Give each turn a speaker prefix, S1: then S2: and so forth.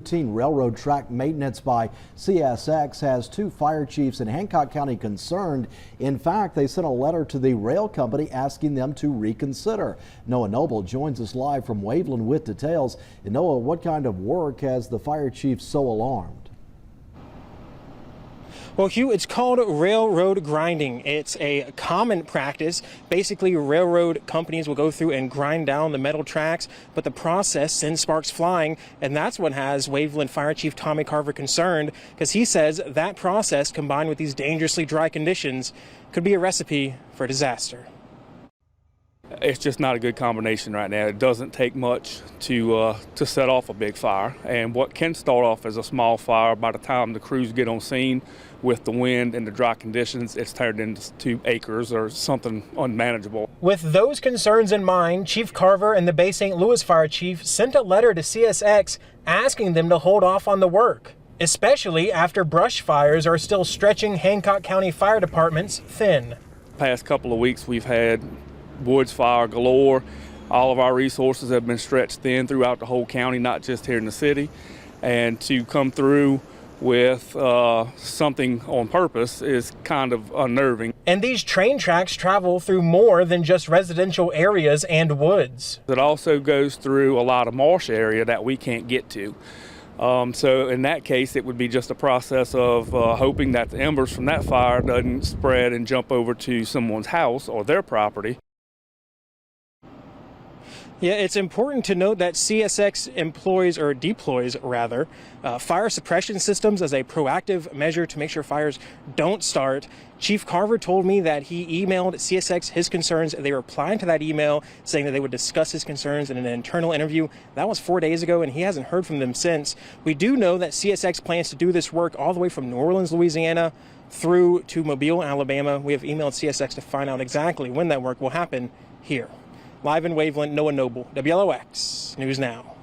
S1: Routine railroad track maintenance by CSX has two fire chiefs in Hancock County concerned. In fact, they sent a letter to the rail company asking them to reconsider. Noah Noble joins us live from Waveland with details. And Noah, what kind of work has the fire chief so alarmed?
S2: Well, Hugh, it's called railroad grinding. It's a common practice. Basically, railroad companies will go through and grind down the metal tracks, but the process sends sparks flying, and that's what has Waveland Fire Chief Tommy Carver concerned, because he says that process, combined with these dangerously dry conditions, could be a recipe for disaster.
S3: It's just not a good combination right now. It doesn't take much to set off a big fire, and what can start off as a small fire, by the time the crews get on scene with the wind and the dry conditions, it's turned into acres or something unmanageable.
S2: With those concerns in mind, Chief Carver and the Bay St. Louis Fire Chief sent a letter to CSX asking them to hold off on the work, especially after brush fires are still stretching Hancock County fire departments thin.
S3: Past couple of weeks we've had woods fire galore. All of our resources have been stretched thin throughout the whole county, not just here in the city. And to come through with something on purpose is kind of unnerving. And
S2: these train tracks travel through more than just residential areas and woods.
S3: It also goes through a lot of marsh area that we can't get to. So in that case, it would be just a process of hoping that the embers from that fire doesn't spread and jump over to someone's house or their property.
S2: Yeah, it's important to note that CSX employs, or deploys rather, fire suppression systems as a proactive measure to make sure fires don't start. Chief Carver told me that he emailed CSX his concerns. They replied to that email saying that they would discuss his concerns in an internal interview. That was 4 days ago, and he hasn't heard from them since. We do know that CSX plans to do this work all the way from New Orleans, Louisiana, through to Mobile, Alabama. We have emailed CSX to find out exactly when that work will happen here. Live in Waveland, Noah Noble, WLOX News Now.